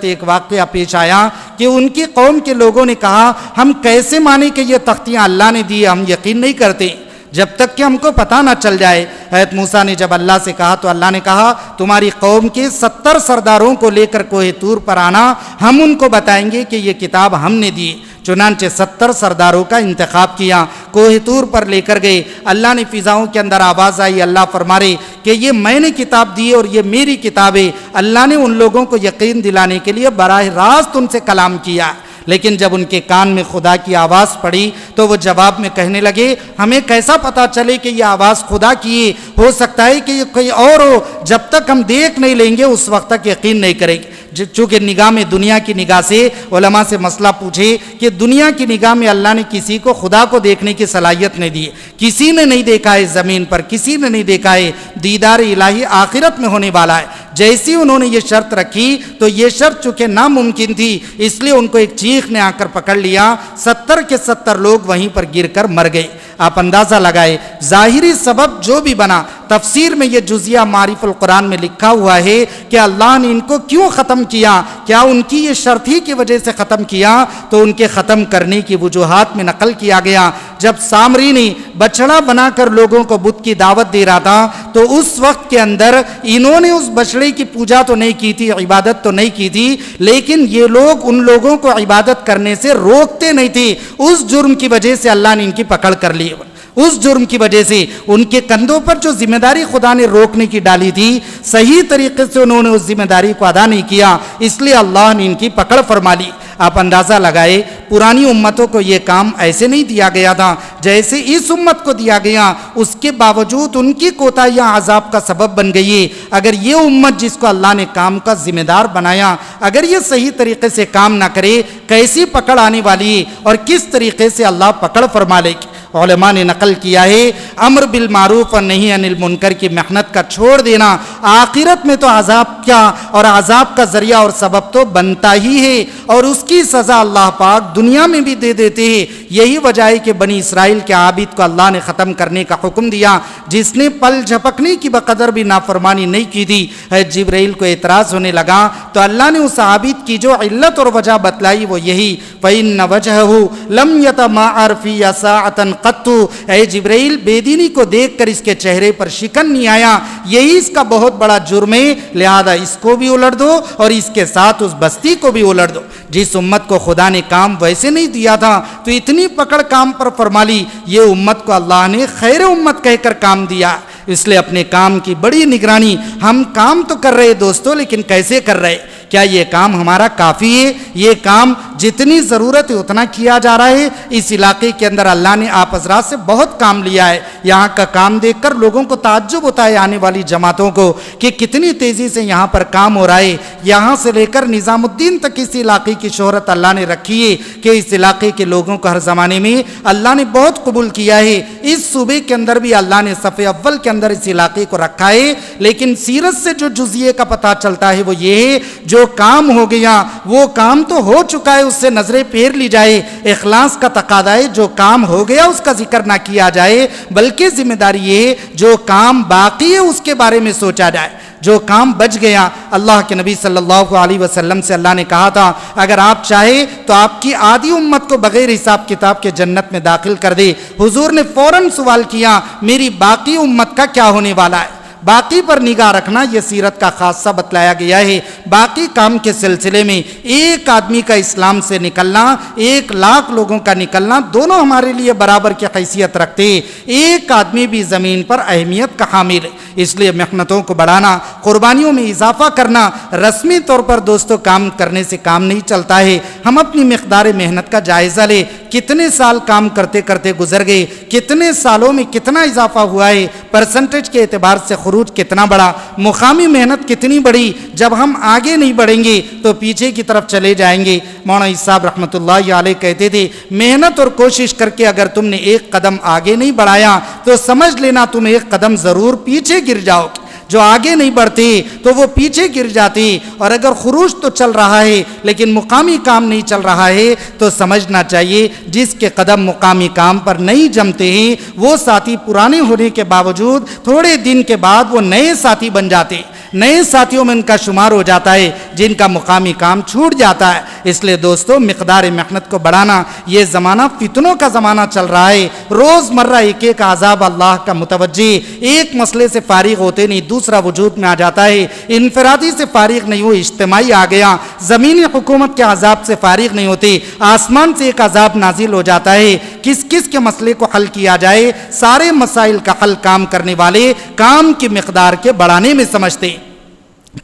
ایک واقعہ پیش آیا کہ ان کی قوم کے لوگوں نے کہا ہم کیسے مانیں کہ یہ تختیاں اللہ نے دی، ہم یقین نہیں کرتے جب تک کہ ہم کو پتہ نہ چل جائے۔ حضرت موسیٰ نے جب اللہ سے کہا تو اللہ نے کہا تمہاری قوم کے 70 سرداروں کو لے کر کوہ طور پر آنا، ہم ان کو بتائیں گے کہ یہ کتاب ہم نے دی۔ چنانچہ 70 سرداروں کا انتخاب کیا، کوہ طور پر لے کر گئے۔ اللہ نے فضاؤں کے اندر آواز آئی، اللہ فرما رہے کہ یہ میں نے کتاب دی اور یہ میری کتاب ہے۔ اللہ نے ان لوگوں کو یقین دلانے کے لیے براہ راست ان سے کلام کیا، لیکن جب ان کے کان میں خدا کی آواز پڑی تو وہ جواب میں کہنے لگے ہمیں کیسا پتا چلے کہ یہ آواز خدا کی ہے، ہو سکتا ہے کہ یہ کوئی اور ہو، جب تک ہم دیکھ نہیں لیں گے اس وقت تک یقین نہیں کریں گے۔ چونکہ نگاہ میں دنیا کی نگاہ سے علماء سے مسئلہ پوچھے کہ دنیا کی نگاہ میں اللہ نے کسی کو خدا کو دیکھنے کی صلاحیت نہیں دی، کسی نے نہیں دیکھا ہے زمین پر، کسی نے نہیں دیکھا ہے، دیدار الہی آخرت میں ہونے والا ہے۔ جیسی انہوں نے یہ شرط رکھی تو یہ شرط چونکہ ناممکن تھی، اس لیے ان کو ایک چیخ نے آ کر پکڑ لیا، 70 کے 70 لوگ وہیں پر گر کر مر گئے۔ آپ اندازہ لگائے ظاہری سبب جو بھی بنا، تفسیر میں یہ جزیہ معارف القرآن میں لکھا ہوا ہے کہ اللہ نے ان کو کیوں ختم کیا، کیا ان کی یہ شرط ہی کی وجہ سے ختم کیا؟ تو ان کے ختم کرنے کی وجوہات میں نقل کیا گیا، جب سامری نے بچڑا بنا کر لوگوں کو بت کی دعوت دے رہا تھا تو اس وقت کے اندر انہوں نے اس بچڑے کی پوجا تو نہیں کی تھی، عبادت تو نہیں کی تھی، لیکن یہ لوگ ان لوگوں کو عبادت کرنے سے روکتے نہیں تھے، اس جرم کی وجہ سے اللہ نے ان کی پکڑ کر لی۔ اس جرم کی وجہ سے ان کے کندھوں پر جو ذمہ داری خدا نے روکنے کی ڈالی تھی صحیح طریقے سے انہوں نے اس ذمہ داری کو ادا نہیں کیا، اس لیے اللہ نے ان کی پکڑ فرما لی۔ آپ اندازہ لگائے پرانی امتوں کو یہ کام ایسے نہیں دیا گیا تھا جیسے اس امت کو دیا گیا، اس کے باوجود ان کی کوتاہیاں عذاب کا سبب بن گئی۔ اگر یہ امت جس کو اللہ نے کام کا ذمہ دار بنایا اگر یہ صحیح طریقے سے کام نہ کرے کیسی پکڑ آنے والی ہے اور کس طریقے سے اللہ پکڑ فرما لے گی۔ علماء نے نقل کیا ہے امر بالمعروف اور نہی عن المنکر کی محنت کا چھوڑ دینا آخرت میں تو عذاب کیا اور عذاب کا ذریعہ اور سبب تو بنتا ہی ہے، اور اس کی سزا اللہ پاک دنیا میں بھی دے دیتے ہیں۔ یہی وجہ ہے کہ بنی اسرائیل کے عابد کو اللہ نے ختم کرنے کا حکم دیا، جس نے پل جھپکنے کی بقدر بھی نافرمانی نہیں کی تھی۔ جبرائیل کو اعتراض ہونے لگا تو اللہ نے اس عابد کی جو علت اور وجہ بتلائی وہ یہی فَإِنَّ وَجْهَهُ لَمْ يَتَمَعَّرْ فِيَّ سَاعَةً قَطُّ، اے جبرائیل بے دینی کو دیکھ کر اس کے چہرے پر شکن نہیں آیا، یہی اس کا بہت بڑا جرم ہے، لہذا اس کو بھی الٹ دو اور اس کے ساتھ اس بستی کو بھی الٹ دو۔ جس امت کو خدا نے کام ویسے نہیں دیا تھا تو اتنی پکڑ کام پر فرما لی، یہ امت کو اللہ نے خیر امت کہہ کر کام دیا۔ اس لیے اپنے کام کی بڑی نگرانی، ہم کام تو کر رہے دوستو لیکن کیسے کر رہے؟ کیا یہ کام ہمارا کافی ہے؟ یہ کام جتنی ضرورت ہے اتنا کیا جا رہا ہے؟ اس علاقے کے اندر اللہ نے آپ حضرات سے بہت کام لیا ہے، یہاں کا کام دیکھ کر لوگوں کو تعجب ہوتا ہے آنے والی جماعتوں کو کہ کتنی تیزی سے یہاں پر کام ہو رہا ہے۔ یہاں سے لے کر نظام الدین تک اس علاقے کی شہرت اللہ نے رکھی ہے کہ اس علاقے کے لوگوں کو ہر زمانے میں اللہ نے بہت قبول کیا ہے۔ اس صوبے کے اندر بھی اللہ نے صف اول کے اندر اس علاقے کو رکھا ہے، لیکن سیرت سے جو جزئیے کا پتہ چلتا ہے وہ یہ ہے جو کام ہو گیا وہ کام تو ہو چکا ہے، اس سے نظریں پھیر لی جائے۔ اخلاص کا تقاضا ہے جو کام ہو گیا اس کا ذکر نہ کیا جائے، بلکہ ذمہ داری یہ ہے جو کام باقی ہے اس کے بارے میں سوچا جائے۔ جو کام بچ گیا، اللہ کے نبی صلی اللہ علیہ وسلم سے اللہ نے کہا تھا اگر آپ چاہے تو آپ کی آدھی امت کو بغیر حساب کتاب کے جنت میں داخل کر دے۔ حضور نے فوراً سوال کیا میری باقی امت کا کیا ہونے والا ہے؟ باقی پر نگاہ رکھنا یہ سیرت کا خاصہ بتلایا گیا ہے۔ باقی کام کے سلسلے میں ایک آدمی کا اسلام سے نکلنا، 1,00,000 لوگوں کا نکلنا، دونوں ہمارے لیے برابر کی حیثیت رکھتے ہیں۔ ایک آدمی بھی زمین پر اہمیت کا حامل ہے، اس لیے محنتوں کو بڑھانا، قربانیوں میں اضافہ کرنا رسمی طور پر دوستو کام کرنے سے کام نہیں چلتا ہے۔ ہم اپنی مقدار محنت کا جائزہ لیں، کتنے سال کام کرتے کرتے گزر گئے، کتنے سالوں میں کتنا اضافہ ہوا ہے، پرسنٹیج کے اعتبار سے خروج کتنا بڑا، مقامی محنت کتنی بڑی۔ جب ہم آگے نہیں بڑھیں گے تو پیچھے کی طرف چلے جائیں گے۔ مولانا صاحب رحمۃ اللہ علیہ کہتے تھے محنت اور کوشش کر کے اگر تم نے ایک قدم آگے نہیں بڑھایا تو سمجھ لینا تم ایک قدم ضرور پیچھے گر جاؤ گے۔ جو آگے نہیں بڑھتے تو وہ پیچھے گر جاتے، اور اگر خروج تو چل رہا ہے لیکن مقامی کام نہیں چل رہا ہے تو سمجھنا چاہیے جس کے قدم مقامی کام پر نہیں جمتے ہیں وہ ساتھی پرانے ہونے کے باوجود تھوڑے دن کے بعد وہ نئے ساتھی بن جاتے، نئے ساتھیوں میں ان کا شمار ہو جاتا ہے جن کا مقامی کام چھوٹ جاتا ہے۔ اس لیے دوستو مقدار محنت کو بڑھانا، یہ زمانہ فتنوں کا زمانہ چل رہا ہے، روز مرہ ایک ایک عذاب اللہ کا متوجہ، ایک مسئلے سے فارغ ہوتے نہیں دوسرا وجود میں آ جاتا ہے، انفرادی سے فارغ نہیں ہو اجتماعی آ گیا، زمینی حکومت کے عذاب سے فارغ نہیں ہوتے، آسمان سے ایک عذاب نازل ہو جاتا ہے۔ کس کس کے مسئلے کو حل کیا جائے؟ سارے مسائل کا حل کام کرنے والے کام کی مقدار کے بڑھانے میں سمجھتے۔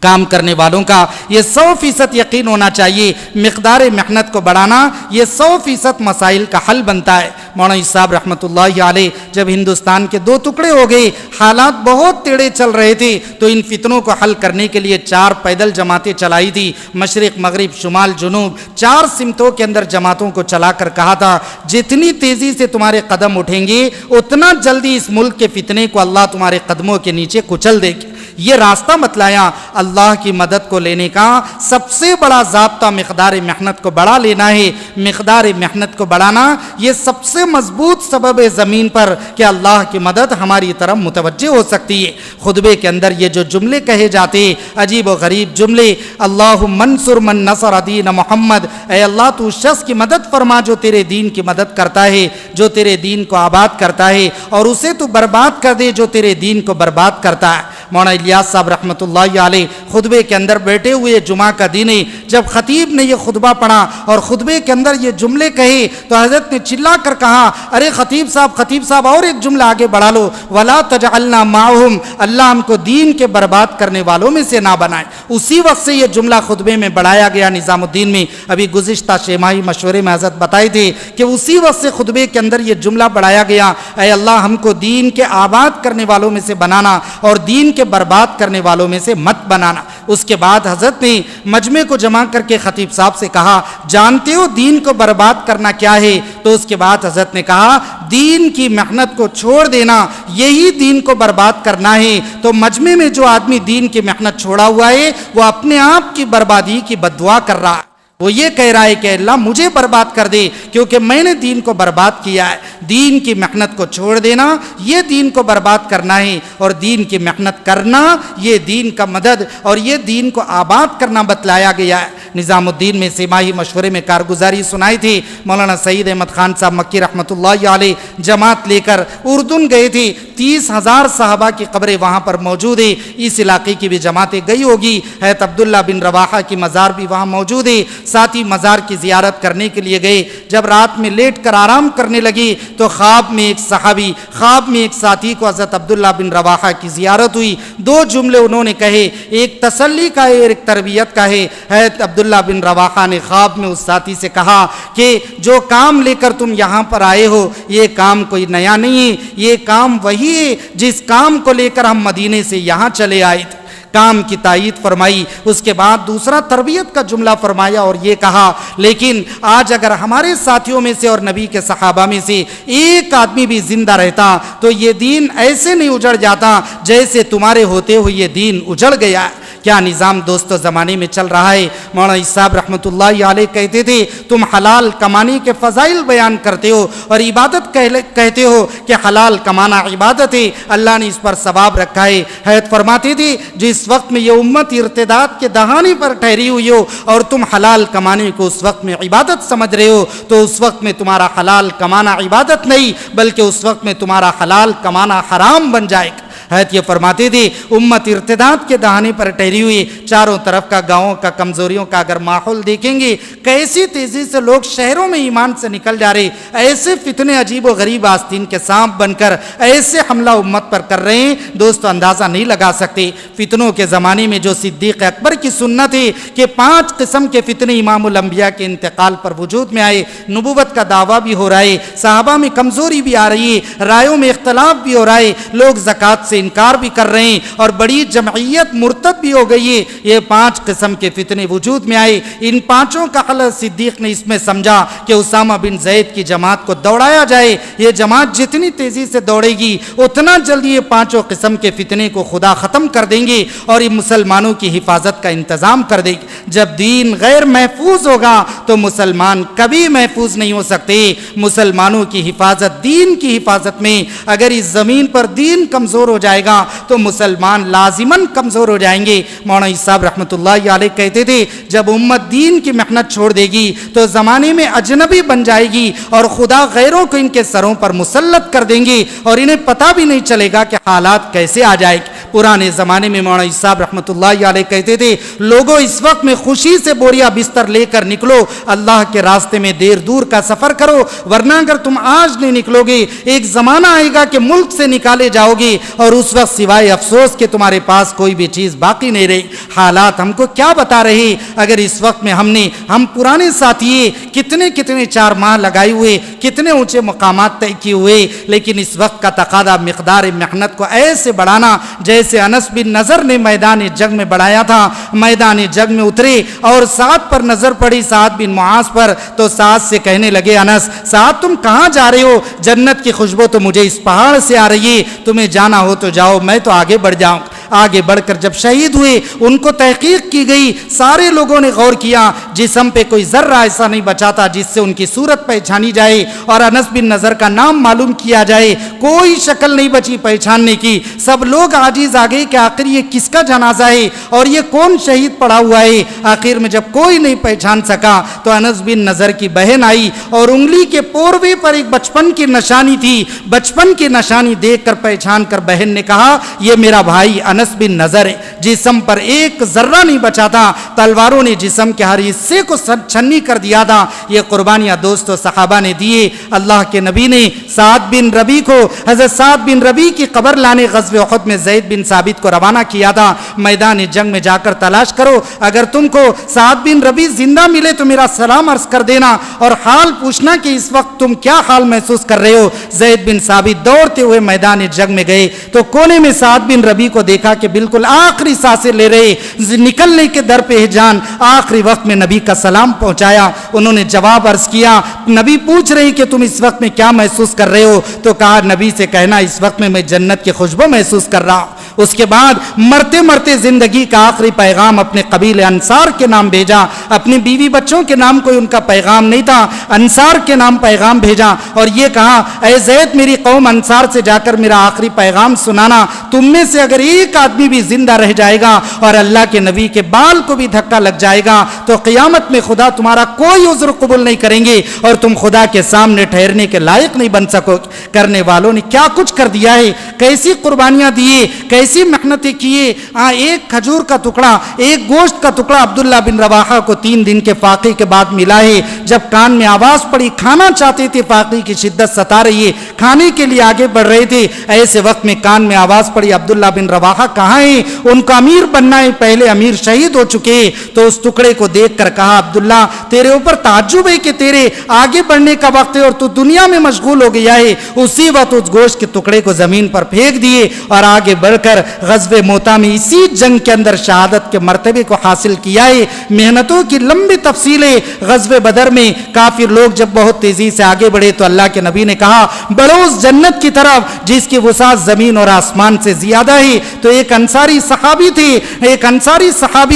کام کرنے والوں کا یہ 100% یقین ہونا چاہیے، مقدار محنت کو بڑھانا یہ 100% مسائل کا حل بنتا ہے۔ مولانا صاحب رحمۃ اللہ علیہ جب ہندوستان کے 2 ٹکڑے ہو گئے، حالات بہت ٹیڑے چل رہے تھے، تو ان فتنوں کو حل کرنے کے لیے 4 پیدل جماعتیں چلائی تھی، مشرق مغرب شمال جنوب، 4 سمتوں کے اندر جماعتوں کو چلا کر کہا تھا جتنی تیزی سے تمہارے قدم اٹھیں گے اتنا جلدی اس ملک کے فتنے کو اللہ تمہارے قدموں کے نیچے کچل دے گی۔ یہ راستہ بتلایا اللہ کی مدد کو لینے کا سب سے بڑا ضابطہ مقدار محنت کو بڑھا لینا ہے۔ مقدار محنت کو بڑھانا یہ سب سے مضبوط سبب ہے زمین پر کہ اللہ کی مدد ہماری طرف متوجہ ہو سکتی ہے۔ خطبے کے اندر یہ جو جملے کہے جاتے عجیب و غریب جملے، اللہم منصر من نصر دین محمد، اے اللہ تو شخص کی مدد فرما جو تیرے دین کی مدد کرتا ہے، جو تیرے دین کو آباد کرتا ہے، اور اسے تو برباد کر دے جو تیرے دین کو برباد کرتا ہے۔ مولانا الیاس صاحب رحمۃ اللہ علیہ خطبے کے اندر بیٹھے ہوئے، جمعہ کا دن ہے، جب خطیب نے یہ خطبہ پڑھا اور خطبے کے اندر یہ جملے کہے تو حضرت نے چلا کر کہا، ارے خطیب صاحب اور ایک جملہ آگے بڑھا لو، وَلَا تَجْعَلْنَا مَعَهُمْ، اللہ ہم کو دین کے برباد کرنے والوں میں سے نہ بنائے۔ اسی وقت سے یہ جملہ خطبے میں بڑھایا گیا نظام الدین میں۔ ابھی گزشتہ شیمائی مشورے میں حضرت بتائے تھے کہ اسی وقت سے خطبے کے اندر یہ جملہ بڑھایا گیا، اے اللہ ہم کو دین کے آباد کرنے والوں میں سے بنانا اور دین کے برباد کرنے والوں میں سے مت بنانا۔ اس کے بعد حضرت نے مجمع کو جمع کر کے خطیب صاحب سے کہا، جانتے ہو دین کو برباد کرنا کیا ہے؟ تو اس کے بعد حضرت نے کہا، دین کی محنت کو چھوڑ دینا یہی دین کو برباد کرنا ہے۔ تو مجمع میں جو آدمی دین کی محنت چھوڑا ہوا ہے وہ اپنے آپ کی بربادی کی بد دعا کر رہا ہے۔ وہ یہ کہہ رہا ہے کہ اللہ مجھے برباد کر دے کیونکہ میں نے دین کو برباد کیا ہے۔ دین کی محنت کو چھوڑ دینا یہ دین کو برباد کرنا ہے، اور دین کی محنت کرنا یہ دین کا مدد اور یہ دین کو آباد کرنا بتلایا گیا ہے۔ نظام الدین میں سیمائی مشورے میں کارگزاری سنائی تھی۔ مولانا سعید احمد خان صاحب مکی رحمۃ اللہ علیہ جماعت لے کر اردن گئے تھے، 30,000 صحابہ کی قبریں وہاں پر موجود ہے۔ اس علاقے کی بھی جماعتیں گئی ہوگی، حضرت عبداللہ بن رواحہ کی مزار بھی وہاں موجود ہے، ساتھی مزار کی زیارت کرنے کے لیے گئے۔ جب رات میں لیٹ کر آرام کرنے لگی تو خواب میں ایک صحابی، خواب میں ایک ساتھی کو حضرت عبداللہ بن رواحہ کی زیارت ہوئی۔ دو جملے انہوں نے کہے، ایک تسلی کا ہے اور ایک تربیت کا ہے۔ حضرت عبداللہ بن رواحہ نے خواب میں اس ساتھی سے کہا کہ جو کام لے کر تم یہاں پر آئے ہو یہ کام کوئی نیا نہیں ہے، یہ کام وہی ہے جس کام کو لے کر ہم مدینے سے یہاں چلے آئے تھے۔ کام کی تائید فرمائی۔ اس کے بعد دوسرا تربیت کا جملہ فرمایا اور یہ کہا، لیکن آج اگر ہمارے ساتھیوں میں سے اور نبی کے صحابہ میں سے ایک آدمی بھی زندہ رہتا تو یہ دین ایسے نہیں اجڑ جاتا جیسے تمہارے ہوتے ہوئے یہ دین اجڑ گیا ہے۔ کیا نظام دوستو زمانے میں چل رہا ہے۔ مولانا صاحب رحمۃ اللہ علیہ کہتے تھے، تم حلال کمانے کے فضائل بیان کرتے ہو اور عبادت کہتے ہو کہ حلال کمانا عبادت ہے، اللہ نے اس پر ثواب رکھا ہے۔ حضرت فرماتے تھے جس وقت میں یہ امت ارتداد کے دہانے پر ٹھہری ہوئی ہو اور تم حلال کمانے کو اس وقت میں عبادت سمجھ رہے ہو تو اس وقت میں تمہارا حلال کمانا عبادت نہیں بلکہ اس وقت میں تمہارا حلال کمانا حرام بن جائے گا۔ حضرت یہ فرماتے تھے امت ارتداد کے دہانے پر ٹھہری ہوئی، چاروں طرف کا گاؤں کا کمزوریوں کا اگر ماحول دیکھیں گے، کیسی تیزی سے لوگ شہروں میں ایمان سے نکل جا رہے، ایسے فتنے عجیب و غریب آستین کے سانپ بن کر ایسے حملہ امت پر کر رہے ہیں، دوستو اندازہ نہیں لگا سکتے۔ فتنوں کے زمانے میں جو صدیق اکبر کی سنت ہے کہ 5 قسم کے فتنے امام الانبیاء کے انتقال پر وجود میں آئے، نبوت کا دعویٰ بھی ہو رہا ہے، صحابہ میں کمزوری بھی آ رہی ہے، رائوں میں اختلاف بھی ہو رہا ہے، لوگ زکوٰۃ سے انکار بھی کر رہے ہیں اور بڑی جمعیت مرتد بھی ہو گئی ہے۔ یہ 5 قسم کے فتنے وجود میں آئے، ان 5 کا حل صدیق نے اس میں سمجھا کہ اسامہ بن زید کی جماعت کو دوڑایا جائے، یہ جماعت جتنی تیزی سے دوڑے گی اتنا جلدی یہ 5 قسم کے فتنے کو خدا ختم کر دیں گے اور یہ مسلمانوں کی حفاظت کا انتظام کر دے گی۔ جب دین غیر محفوظ ہوگا تو مسلمان کبھی محفوظ نہیں ہو سکتے۔ مسلمانوں کی حفاظت دین کی حفاظت میں، اگر اس زمین پر دین کمزور ہو جائے گا تو مسلمان لازماً کمزور ہو جائیں گے۔ مولانا صاحب رحمۃ اللہ علیہ کہتے تھے جب امت دین کی محنت چھوڑ دے گی تو زمانے میں اجنبی بن جائے گی اور خدا غیروں کو ان کے سروں پر مسلط کر دیں گے اور انہیں پتہ بھی نہیں چلے گا کہ حالات کیسے آ جائے گی۔ پرانے زمانے میں مولانا صاحب رحمۃ اللہ علیہ کہتے تھے لوگوں اس وقت میں خوشی سے بوریا بستر لے کر نکلو، اللہ کے راستے میں دیر دور کا سفر کرو، ورنہ اگر تم آج نہیں نکلو گے ایک زمانہ آئے گا کہ ملک سے نکالے جاؤ گے اور اس وقت سوائے افسوس کہ تمہارے پاس کوئی بھی چیز باقی نہیں رہی۔ حالات ہم کو کیا بتا رہے، اگر اس وقت میں ہم پرانے ساتھی کتنے 4 ماہ لگائے ہوئے، کتنے اونچے مقامات طے کیے ہوئے، لیکن اس وقت کا تقاضا مقدار محنت کو ایسے بڑھانا جیسے انس بن نضر نے میدان جنگ میں بڑھایا تھا۔ میدان جنگ میں اترے اور سعد پر نظر پڑی، سعد بن معاذ پر، تو سعد سے کہنے لگے انس سعد تم کہاں جا رہے ہو؟ جنت کی خوشبو تو مجھے اس پہاڑ سے آ رہی ہے، تمہیں جانا ہو تو جاؤ، میں تو آگے بڑھ جاؤں۔ آگے بڑھ کر جب شہید ہوئے ان کو تحقیق کی گئی، سارے لوگوں نے غور کیا جسم پہ کوئی ذرہ ایسا نہیں بچا تھا جس سے ان کی صورت پہچانی جائے اور انس بن نضر کا نام معلوم کیا جائے، کوئی شکل نہیں بچی پہچاننے کی۔ سب لوگ عاجز آ گئے کہ آخر یہ کس کا جنازہ ہے اور یہ کون شہید پڑا ہوا ہے۔ آخر میں جب کوئی نہیں پہچان سکا تو انس بن نضر کی بہن آئی اور انگلی کے پوروے پر ایک بچپن کی نشانی تھی، بچپن کی نشانی دیکھ کر پہچان کر بہن نے کہا یہ میرا بھائی انس نصب نظر، جسم پر ایک ذرہ نہیں بچا تھا، تلواروں نے جسم کے ہر حصے کو چھنی کر دیا تھا۔ یہ قربانیاں دوستو صحابہ نے دیے۔ اللہ کے نبی نے سعد بن ربی کو، حضرت سعد بن ربی کی قبر لانے غزوہ احد میں زید بن ثابت کو روانہ کیا تھا۔ میدان جنگ میں جا کر تلاش کرو، اگر تم کو سعد بن ربی زندہ ملے تو میرا سلام عرض کر دینا اور حال پوچھنا کہ اس وقت تم کیا حال محسوس کر رہے ہو۔ زید بن ثابت دوڑتے ہوئے میدان جنگ میں گئے تو کونے میں سعد بن ربی کو دیکھا کہ بالکل آخری سانسیں لے رہے، نکلنے کے در پہ جان، آخری وقت میں نبی کا سلام پہنچایا۔ انہوں نے جواب عرض کیا، نبی پوچھ رہے کہ تم اس وقت میں کیا محسوس کر رہے ہو؟ تو کہا نبی سے کہنا اس وقت میں جنت کی خوشبو محسوس کر رہا ہوں۔ اس کے بعد مرتے مرتے زندگی کا آخری پیغام اپنے قبیل انصار کے نام بھیجا، اپنی بیوی بچوں کے نام کوئی ان کا پیغام نہیں تھا، انصار کے نام پیغام بھیجا اور یہ کہا اے زید میری قوم انصار سے جا کر میرا آخری پیغام سنانا، تم میں سے اگر ایک آدمی بھی زندہ رہ جائے گا اور اللہ کے نبی کے بال کو بھی دھکا لگ جائے گا تو قیامت میں خدا تمہارا کوئی عذر قبول نہیں کریں گے اور تم خدا کے سامنے ٹھہرنے کے لائق نہیں بن سکو۔ کرنے والوں نے کیا کچھ کر دیا ہے، کیسی قربانیاں دیے، کیسی محنتیں کیے۔ ایک کھجور کا ٹکڑا، ایک گوشت کا ٹکڑا عبداللہ بن رواحہ کو 3 دن کے فاقے کے بعد ملا ہے۔ جب کان میں آواز پڑی، کھانا چاہتے تھے، فاقے کی شدت ستا رہی ہے، کھانے کے لیے آگے بڑھ رہے تھے، ایسے وقت میں کان میں آواز پڑی عبداللہ بن رواحہ کہاں ہیں، ان کا امیر بننا ہے، پہلے امیر شہید ہو چکے۔ تو اس ٹکڑے کو دیکھ کر کہا عبداللہ تیرے اوپر تعجب ہے کہ تیرے آگے بڑھنے کا وقت ہے اور تو دنیا میں مشغول ہو گیا ہے۔ اسی وقت اس گوشت کے ٹکڑے کو زمین پر پھینک دیے اور آگے بڑھ کر غزوہ موتا میں اسی جنگ کے اندر شہادت کے مرتبے کو حاصل کیا ہے۔ محنتوں کی لمبی تفصیلیں، غزوہ بدر میں کافر لوگ جب بہت تیزی سے آگے بڑھے تو اللہ کے نبی نے کہا بڑھو اس جنت کی طرف جس کی وسعت زمین اور آسمان سے زیادہ ہے۔ تو ایک انصاری صحابی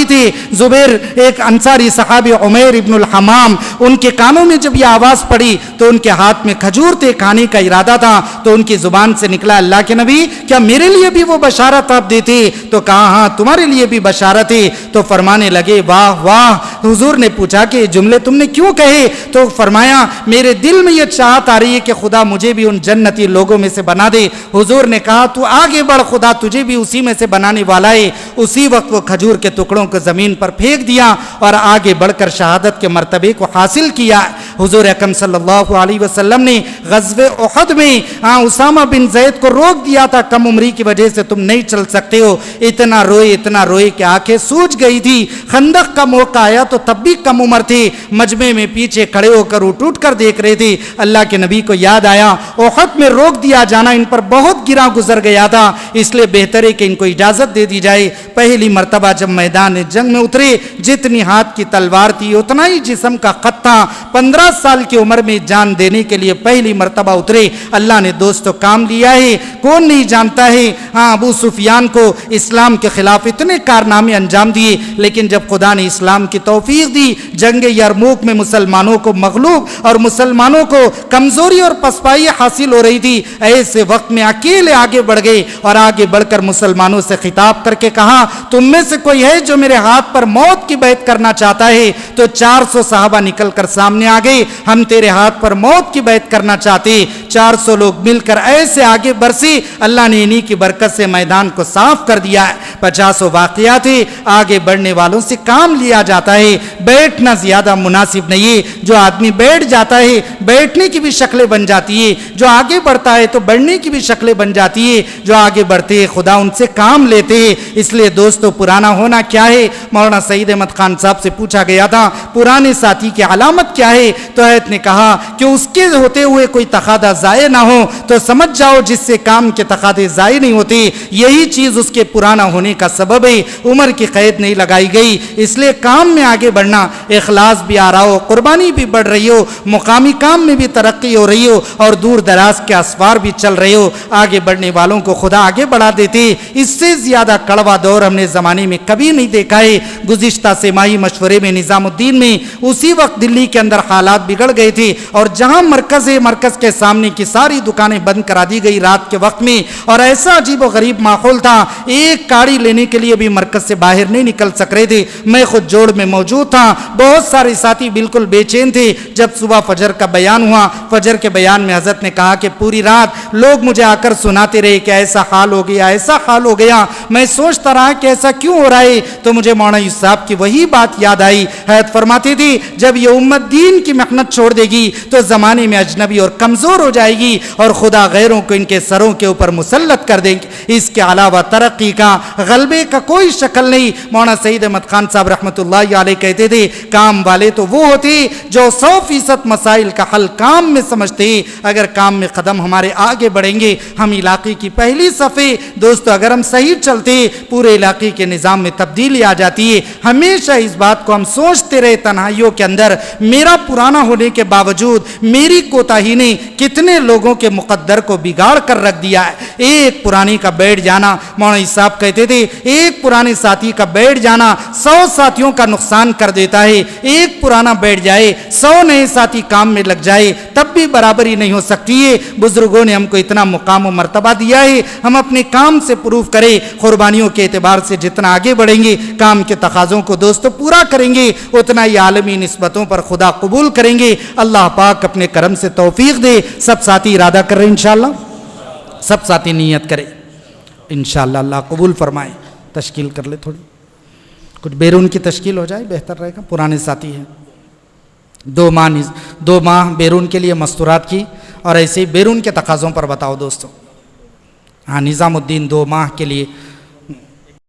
تھے زبیر، ایک انصاری صحابی عمیر ابن الحمام، ان کے کانوں میں جب یہ آواز پڑی تو ان کے ہاتھ میں کھجور تھے، کھانے کا ارادہ تھا، تو ان کی زبان سے نکلا اللہ کے نبی کیا میرے لیے بھی وہ بشارت آپ دیتے؟ تو کہا ہاں تمہارے لیے بھی بشارت ہے۔ تو فرمانے لگے واہ واہ۔ حضور نے پوچھا کہ یہ جملے تم نے کیوں کہے؟ تو فرمایا میرے دل میں یہ چاہت آ رہی ہے کہ خدا مجھے بھی ان جنتی لوگوں میں سے بنا دے۔ حضور نے کہا تو آگے بڑھ، خدا تجھے بھی اسی میں سے بنانے والا ہے۔ اسی وقت وہ کھجور کے ٹکڑوں کو زمین پر پھینک دیا اور آگے بڑھ کر شہادت کے مرتبے کو حاصل کیا۔ حضور اکرم صلی اللہ علیہ وسلم نے غزوہ احد میں اسامہ بن زید کو روک دیا تھا، کم عمری کی وجہ سے تم نہیں چل سکتے ہو۔ اتنا روئے کہ آنکھیں سوج گئی تھی۔ خندق کا موقع آیا تو تب بھی کم عمر تھے، مجمع میں پیچھے کھڑے ہو کر اٹھ کر دیکھ رہے تھے۔ اللہ کے نبی کو یاد آیا احد میں روک دیا جانا ان پر بہت گراں گزر گیا تھا، اس لیے بہتر ہے کہ ان کو اجازت دے دی جائے۔ پہلی مرتبہ جب میدان جنگ میں اترے، جتنی ہاتھ کی تلوار تھی اتنا ہی جسم کا خط تھا۔ 15 سال کی عمر میں جان دینے کے لیے پہلی مرتبہ اترے۔ اللہ نے دوستو کام لیا ہے، کون نہیں جانتا ہے ابو سفیان کو اسلام کے خلاف اتنے کارنامے انجام دیے، لیکن جب خدا نے اسلام کی توفیق دی، جنگ یرموک میں مسلمانوں کو مغلوب اور مسلمانوں کو کمزوری اور پسپائی حاصل ہو رہی تھی، ایسے وقت میں اکیلے آگے بڑھ گئے اور آگے بڑھ کر مسلمانوں سے خطاب کر کے کہا تم میں سے کوئی ہے جو میرے ہاتھ پر موت کی بیعت کرنا چاہتا ہے؟ تو 400 صحابہ نکل کر سامنے آ گئے، ہم تیرے ہاتھ پر موت کی بیعت کرنا چاہتے۔ 400 لوگ مل کر ایسے آگے برسے، اللہ نے انہی کی برکت سے میدان کو صاف کر دیا ہے۔ 50 واقعات ہیں، آگے بڑھنے والوں سے کام لیا جاتا ہے، بیٹھنا زیادہ مناسب نہیں ہے۔ جو آدمی بیٹھ جاتا ہے بیٹھنے کی بھی شکلیں بن جاتی ہے، جو آگے بڑھتا ہے تو بڑھنے کی بھی شکلیں بن جاتی ہے۔ جو آگے بڑھتے ہیں خدا ان سے کام لیتے ہیں۔ اس لیے دوستو پرانا ہونا کیا ہے؟ مولانا سعید احمد خان صاحب سے پوچھا گیا تھا پرانے ساتھی کی علامت کیا ہے؟ تو حضرت نے کہا کہ اس کے ہوتے ہوئے کوئی تقاضا ضائع نہ ہو، تو سمجھ جاؤ جس سے کام کے تقاضے ضائع نہیں ہوتے یہی چیز اس کے پرانا ہونے کا سبب ہے۔ عمر کی قید نہیں لگائی گئی، اس لیے کام میں آگے بڑھنا، اخلاص بھی آ رہا ہو، قربانی بھی بڑھ رہی ہو، مقامی کام میں بھی ترقی ہو رہی ہو اور دور دراز کے اسفار بھی چل رہے ہو، آگے بڑھنے والوں کو خدا آگے بڑھا دیتے۔ اس سے زیادہ کڑوا دور ہم نے زمانے میں کبھی نہیں دیکھا ہے۔ گزشتہ سماہی مشورے میں نظام الدین میں اسی وقت دلی کے اندر حالات بگڑ گئے تھے اور جہاں مرکز ہے، مرکز کے سامنے کی ساری دکانیں بند کرا دی گئی رات کے وقت میں، اور ایسا عجیب و غریب ماحول تھا، ایک کاڑی لینے کے لیے بھی مرکز سے باہر نہیں نکل سک رہے تھے۔ میں خود جوڑ میں موجود تھا، بہت سارے ساتھی بالکل بے چین تھے۔ جب صبح فجر کا بیان ہوا، فجر کے بیان میں حضرت نے کہا کہ پوری رات لوگ مجھے آ کر سناتے رہے کہ ایسا حال ہو گیا، ایسا حال ہو گیا۔ میں سوچتا رہا کہ ایسا کیوں ہو رہا ہے، تو مجھے مولانا یوسف صاحب کی وہی بات یاد آئی۔ حضرت فرماتی تھی جب یہ امت دین کی محنت چھوڑ دے گی تو زمانے میں اجنبی اور کمزور ہو جائے گی، اور خدا غیروں کو ان کے سروں کے اوپر مسلط کر دیں گے۔ اس کے علاوہ ترقی کا، غلبے کا کوئی شکل نہیں۔ مولانا سعید احمد خان صاحب رحمۃ اللہ علیہ کہتے تھے کام والے تو وہ ہوتے جو 100% مسائل کا حل کام میں سمجھتے ہیں۔ اگر کام میں قدم ہمارے آگے بڑھیں گے، ہم علاقے کی پہلی صفے دوستو اگر ہم صحیح چلتے پورے علاقے کے نظام میں تبدیلی آ جاتی ہے۔ ہمیشہ اس بات کو ہم سوچتے رہے تنہائیوں کے اندر، میرا پرانا ہونے کے باوجود میری کوتاہی نے کتنے لوگوں کے مقدر کو بگاڑ کر رکھ دیا ہے۔ ایک پرانی کا بیٹھ جانا، مولانا صاحب کہتے تھے ایک پرانے ساتھی کا بیٹھ جانا 100 ساتھیوں کا نقصان کر دیتا ہے۔ ایک پرانا بیٹھ جائے 100 نئے ساتھی کام میں لگ جائے تب بھی برابری نہیں ہو سکتی ہے۔ بزرگوں نے ہم کو اتنا مقام و مرتبہ دیا ہے، ہم اپنے کام سے پروف کریں، قربانیوں کے اعتبار سے جتنا آگے بڑھیں گے، کام کے تقاضوں کو دوستو پورا کریں گے، اتنا ہی عالمی نسبتوں پر خدا قبول کریں گے۔ اللہ پاک اپنے کرم سے توفیق دے۔ سب ساتھی ارادہ کر رہے ہیں انشاءاللہ، سب ساتھی نیت کریں انشاءاللہ، اللہ قبول فرمائے۔ تشکیل کر لے، تھوڑی کچھ بیرون کی تشکیل ہو جائے بہتر رہے گا۔ پرانے ساتھی ہیں، 2 ماہ بیرون کے لیے مستورات کی، اور ایسے ہی بیرون کے تقاضوں پر بتاؤ دوستو۔ ہاں نظام الدین 2 ماہ کے لیے